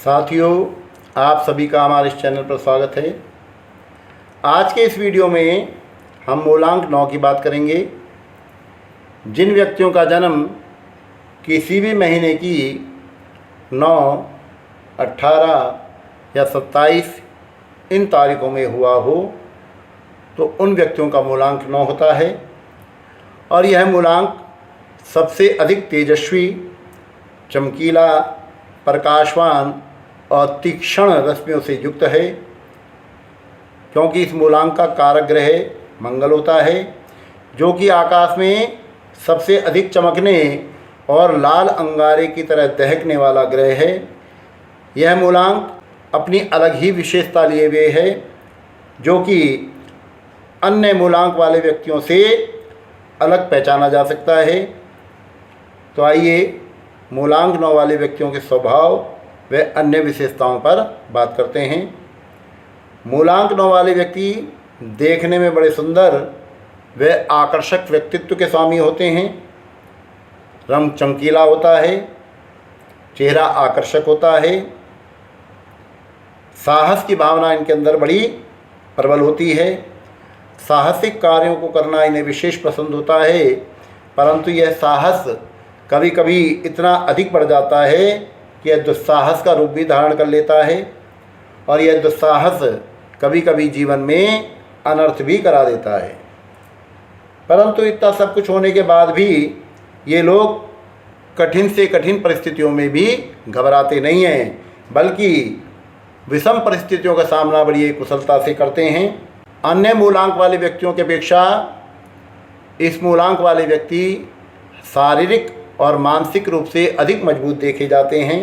साथियों, आप सभी का हमारे इस चैनल पर स्वागत है। आज के इस वीडियो में हम मूलांक 9 की बात करेंगे। जिन व्यक्तियों का जन्म किसी भी महीने की 9, 18 या 27 इन तारीखों में हुआ हो तो उन व्यक्तियों का मूलांक 9 होता है। और यह मूलांक सबसे अधिक तेजस्वी, चमकीला, प्रकाशवान और तीक्ष्ण रश्मियों से युक्त है, क्योंकि इस मूलांक का कारक ग्रह मंगल होता है, जो कि आकाश में सबसे अधिक चमकने और लाल अंगारे की तरह दहकने वाला ग्रह है। यह मूलांक अपनी अलग ही विशेषता लिए हुए है, जो कि अन्य मूलांक वाले व्यक्तियों से अलग पहचाना जा सकता है। तो आइए मूलांक 9 वाले व्यक्तियों के स्वभाव व अन्य विशेषताओं पर बात करते हैं। मूलांक 9 वाले व्यक्ति देखने में बड़े सुंदर व आकर्षक व्यक्तित्व के स्वामी होते हैं। रंग चमकीला होता है, चेहरा आकर्षक होता है, साहस की भावना इनके अंदर बड़ी प्रबल होती है। साहसिक कार्यों को करना इन्हें विशेष पसंद होता है, परंतु यह साहस कभी कभी इतना अधिक बढ़ जाता है कि यह दुस्साहस का रूप भी धारण कर लेता है, और यह दुस्साहस कभी कभी जीवन में अनर्थ भी करा देता है। परंतु इतना सब कुछ होने के बाद भी ये लोग कठिन से कठिन परिस्थितियों में भी घबराते नहीं हैं, बल्कि विषम परिस्थितियों का सामना बड़ी कुशलता से करते हैं। अन्य मूलांक वाले व्यक्तियों की अपेक्षा इस मूलांक वाले व्यक्ति शारीरिक और मानसिक रूप से अधिक मजबूत देखे जाते हैं।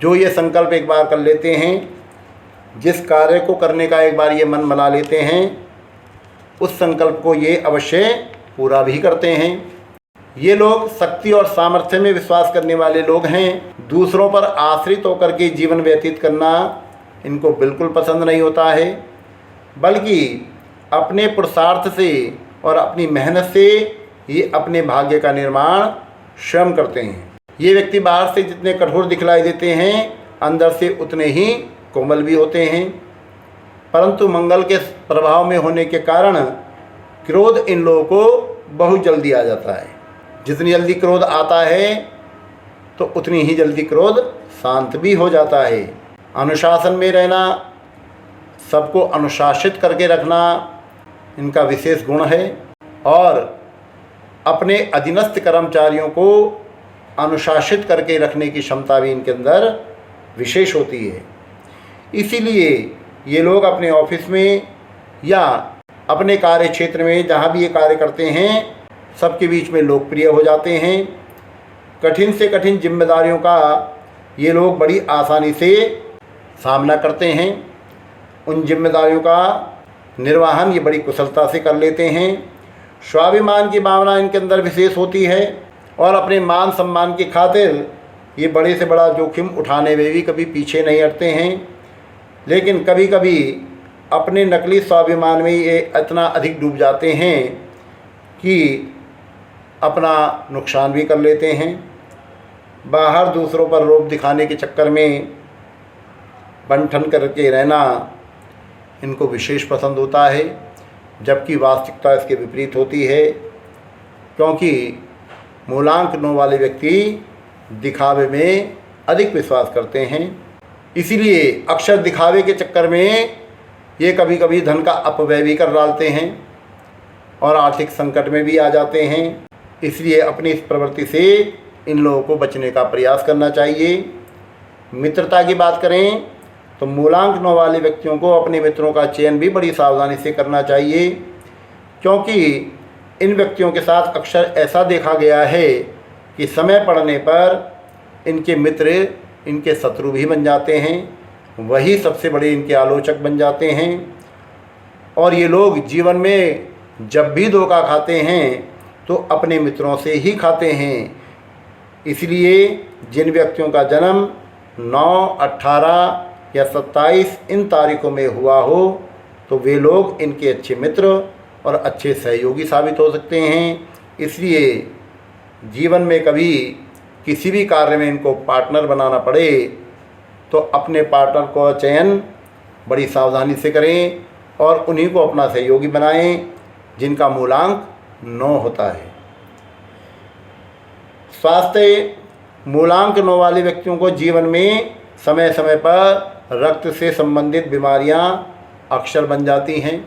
जो ये संकल्प एक बार कर लेते हैं, जिस कार्य को करने का एक बार ये मन बना लेते हैं, उस संकल्प को ये अवश्य पूरा भी करते हैं। ये लोग शक्ति और सामर्थ्य में विश्वास करने वाले लोग हैं। दूसरों पर आश्रित होकर के जीवन व्यतीत करना इनको बिल्कुल पसंद नहीं होता है, बल्कि अपने पुरुषार्थ से और अपनी मेहनत से ये अपने भाग्य का निर्माण स्वयं करते हैं। ये व्यक्ति बाहर से जितने कठोर दिखलाई देते हैं, अंदर से उतने ही कोमल भी होते हैं। परंतु मंगल के प्रभाव में होने के कारण क्रोध इन लोगों को बहुत जल्दी आ जाता है। जितनी जल्दी क्रोध आता है तो उतनी ही जल्दी क्रोध शांत भी हो जाता है। अनुशासन में रहना, सबको अनुशासित करके रखना इनका विशेष गुण है, और अपने अधीनस्थ कर्मचारियों को अनुशासित करके रखने की क्षमता भी इनके अंदर विशेष होती है। इसीलिए ये लोग अपने ऑफिस में या अपने कार्य क्षेत्र में जहाँ भी ये कार्य करते हैं, सबके बीच में लोकप्रिय हो जाते हैं। कठिन से कठिन जिम्मेदारियों का ये लोग बड़ी आसानी से सामना करते हैं। उन जिम्मेदारियों का निर्वहन ये बड़ी कुशलता से कर लेते हैं। स्वाभिमान की भावना इनके अंदर विशेष होती है, और अपने मान सम्मान की खातिर ये बड़े से बड़ा जोखिम उठाने में भी कभी पीछे नहीं हटते हैं। लेकिन कभी कभी अपने नकली स्वाभिमान में ये इतना अधिक डूब जाते हैं कि अपना नुकसान भी कर लेते हैं। बाहर दूसरों पर रोब दिखाने के चक्कर में बंठन करके रहना इनको विशेष पसंद होता है, जबकि वास्तविकता इसके विपरीत होती है, क्योंकि मूलांक 9 वाले व्यक्ति दिखावे में अधिक विश्वास करते हैं। इसीलिए अक्सर दिखावे के चक्कर में ये कभी कभी धन का अपव्यय भी कर डालते हैं और आर्थिक संकट में भी आ जाते हैं। इसलिए अपनी इस प्रवृत्ति से इन लोगों को बचने का प्रयास करना चाहिए। मित्रता की बात करें तो मूलांक 9 वाले व्यक्तियों को अपने मित्रों का चयन भी बड़ी सावधानी से करना चाहिए, क्योंकि इन व्यक्तियों के साथ अक्सर ऐसा देखा गया है कि समय पड़ने पर इनके मित्र इनके शत्रु भी बन जाते हैं, वही सबसे बड़े इनके आलोचक बन जाते हैं। और ये लोग जीवन में जब भी धोखा खाते हैं तो अपने मित्रों से ही खाते हैं। इसलिए जिन व्यक्तियों का जन्म 9, 18 या 27 इन तारीखों में हुआ हो तो वे लोग इनके अच्छे मित्र और अच्छे सहयोगी साबित हो सकते हैं। इसलिए जीवन में कभी किसी भी कार्य में इनको पार्टनर बनाना पड़े तो अपने पार्टनर को चयन बड़ी सावधानी से करें और उन्हीं को अपना सहयोगी बनाएं जिनका मूलांक 9 होता है। स्वास्थ्य मूलांक 9 वाले व्यक्तियों को जीवन में समय समय पर रक्त से संबंधित बीमारियां अक्सर बन जाती हैं,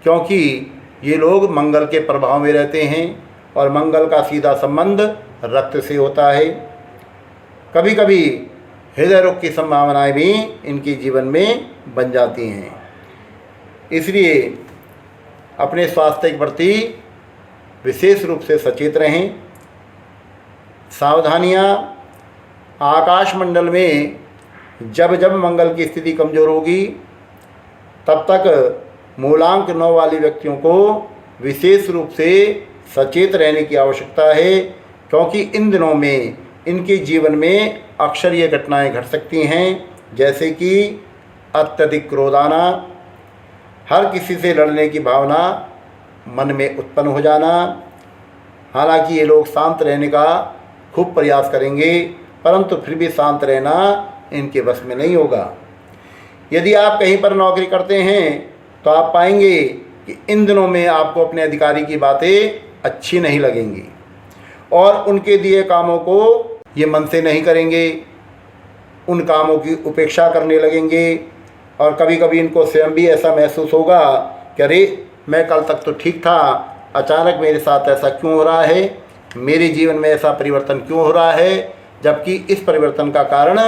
क्योंकि ये लोग मंगल के प्रभाव में रहते हैं और मंगल का सीधा संबंध रक्त से होता है। कभी कभी हृदय रोग की संभावनाएं भी इनके जीवन में बन जाती हैं। इसलिए अपने स्वास्थ्य के प्रति विशेष रूप से सचेत रहें। सावधानियां, आकाशमंडल में जब जब मंगल की स्थिति कमज़ोर होगी तब तक मूलांक 9 वाले व्यक्तियों को विशेष रूप से सचेत रहने की आवश्यकता है, क्योंकि इन दिनों में इनके जीवन में अक्सर ये घटनाएं घट सकती हैं, जैसे कि अत्यधिक क्रोध आना, हर किसी से लड़ने की भावना मन में उत्पन्न हो जाना। हालांकि ये लोग शांत रहने का खूब प्रयास करेंगे, परंतु फिर भी शांत रहना इनके बस में नहीं होगा। यदि आप कहीं पर नौकरी करते हैं तो आप पाएंगे कि इन दिनों में आपको अपने अधिकारी की बातें अच्छी नहीं लगेंगी और उनके दिए कामों को ये मन से नहीं करेंगे, उन कामों की उपेक्षा करने लगेंगे और कभी कभी इनको स्वयं भी ऐसा महसूस होगा कि अरे मैं कल तक तो ठीक था, अचानक मेरे साथ ऐसा क्यों हो रहा है, मेरे जीवन में ऐसा परिवर्तन क्यों हो रहा है, जबकि इस परिवर्तन का कारण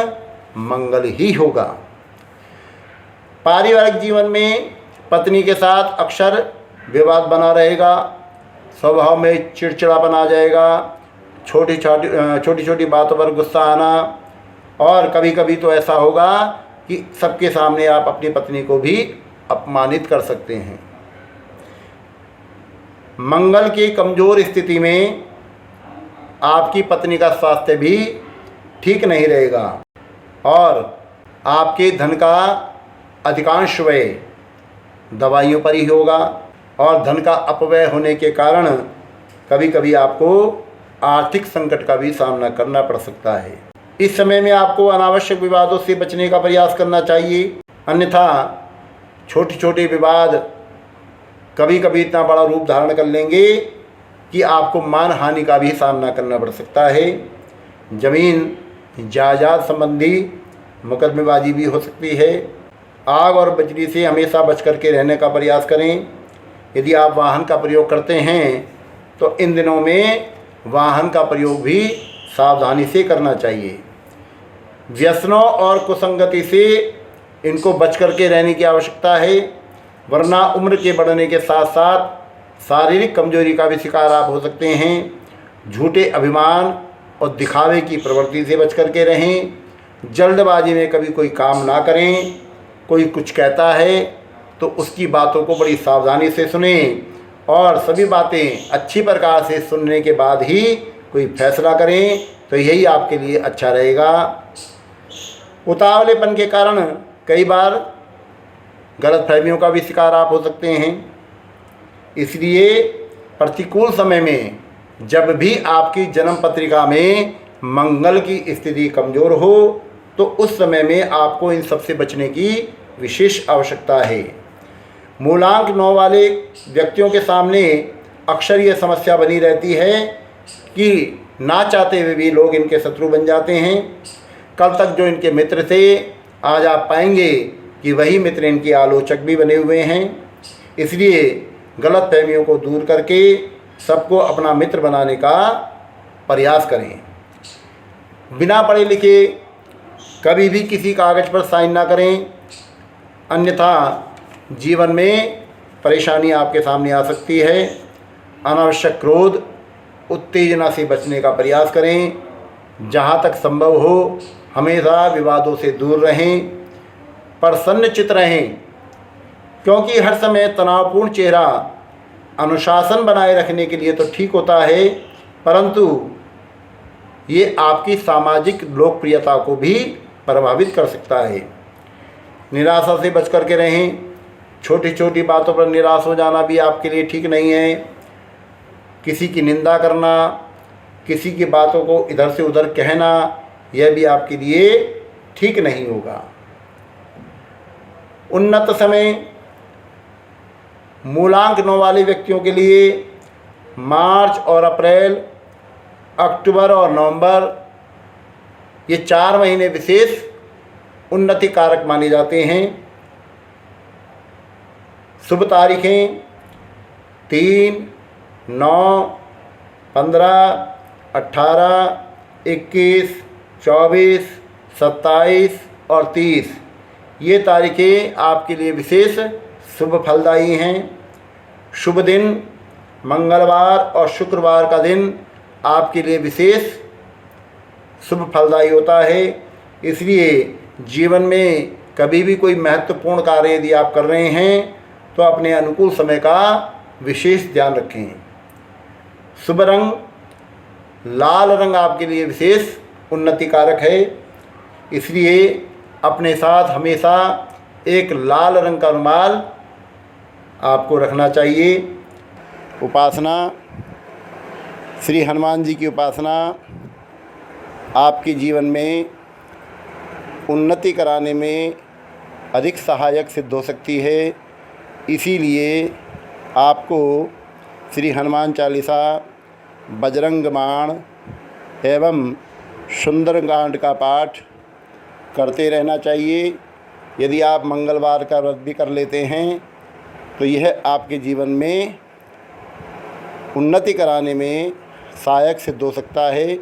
मंगल ही होगा। पारिवारिक जीवन में पत्नी के साथ अक्सर विवाद बना रहेगा, स्वभाव में चिड़चिड़ापन आ जाएगा, छोटी छोटी बातों पर गुस्सा आना और कभी कभी तो ऐसा होगा कि सबके सामने आप अपनी पत्नी को भी अपमानित कर सकते हैं। मंगल की कमज़ोर स्थिति में आपकी पत्नी का स्वास्थ्य भी ठीक नहीं रहेगा और आपके धन का अधिकांश व्यय दवाइयों पर ही होगा और धन का अपव्यय होने के कारण कभी कभी आपको आर्थिक संकट का भी सामना करना पड़ सकता है। इस समय में आपको अनावश्यक विवादों से बचने का प्रयास करना चाहिए, अन्यथा छोटे छोटे विवाद कभी कभी इतना बड़ा रूप धारण कर लेंगे कि आपको मान हानि का भी सामना करना पड़ सकता है। जमीन जायदाद संबंधी मुकदमेबाजी भी हो सकती है। आग और बिजली से हमेशा बच करके रहने का प्रयास करें। यदि आप वाहन का प्रयोग करते हैं तो इन दिनों में वाहन का प्रयोग भी सावधानी से करना चाहिए। व्यसनों और कुसंगति से इनको बच करके रहने की आवश्यकता है, वरना उम्र के बढ़ने के साथ साथ शारीरिक कमजोरी का भी शिकार आप हो सकते हैं। झूठे अभिमान और दिखावे की प्रवृत्ति से बच करके रहें। जल्दबाजी में कभी कोई काम ना करें। कोई कुछ कहता है तो उसकी बातों को बड़ी सावधानी से सुनें और सभी बातें अच्छी प्रकार से सुनने के बाद ही कोई फैसला करें, तो यही आपके लिए अच्छा रहेगा। उतावलेपन के कारण कई बार गलतफहमियों का भी शिकार आप हो सकते हैं। इसलिए प्रतिकूल समय में जब भी आपकी जन्म पत्रिका में मंगल की स्थिति कमज़ोर हो तो उस समय में आपको इन सब से बचने की विशेष आवश्यकता है। मूलांक 9 वाले व्यक्तियों के सामने अक्सर ये समस्या बनी रहती है कि ना चाहते हुए भी लोग इनके शत्रु बन जाते हैं। कल तक जो इनके मित्र थे, आज आप पाएंगे कि वही मित्र इनके आलोचक भी बने हुए हैं। इसलिए गलत फहमियों को दूर करके सबको अपना मित्र बनाने का प्रयास करें। बिना पढ़े लिखे कभी भी किसी कागज़ पर साइन ना करें, अन्यथा जीवन में परेशानी आपके सामने आ सकती है। अनावश्यक क्रोध, उत्तेजना से बचने का प्रयास करें। जहाँ तक संभव हो हमेशा विवादों से दूर रहें, प्रसन्नचित्त रहें, क्योंकि हर समय तनावपूर्ण चेहरा अनुशासन बनाए रखने के लिए तो ठीक होता है, परंतु ये आपकी सामाजिक लोकप्रियता को भी प्रभावित कर सकता है। निराशा से बच करके रहें। छोटी छोटी बातों पर निराश हो जाना भी आपके लिए ठीक नहीं है। किसी की निंदा करना, किसी की बातों को इधर से उधर कहना, यह भी आपके लिए ठीक नहीं होगा। उन्नत समय मूलांक 9 वाले व्यक्तियों के लिए मार्च और अप्रैल, अक्टूबर और नवंबर, ये 4 महीने विशेष उन्नति कारक माने जाते हैं। शुभ तारीखें 3, 9, 15, 18, 21, 24, 27 और 30, ये तारीखें आपके लिए विशेष शुभ फलदायी हैं। शुभ दिन मंगलवार और शुक्रवार का दिन आपके लिए विशेष शुभ फलदायी होता है। इसलिए जीवन में कभी भी कोई महत्वपूर्ण कार्य यदि आप कर रहे हैं तो अपने अनुकूल समय का विशेष ध्यान रखें। शुभ रंग लाल रंग आपके लिए विशेष उन्नति कारक है, इसलिए अपने साथ हमेशा एक लाल रंग का रुमाल आपको रखना चाहिए। उपासना, श्री हनुमान जी की उपासना आपके जीवन में उन्नति कराने में अधिक सहायक सिद्ध हो सकती है। इसीलिए आपको श्री हनुमान चालीसा, बजरंग बाण एवं सुंदरकांड का पाठ करते रहना चाहिए। यदि आप मंगलवार का व्रत भी कर लेते हैं तो यह आपके जीवन में उन्नति कराने में सहायक सिद्ध हो सकता है।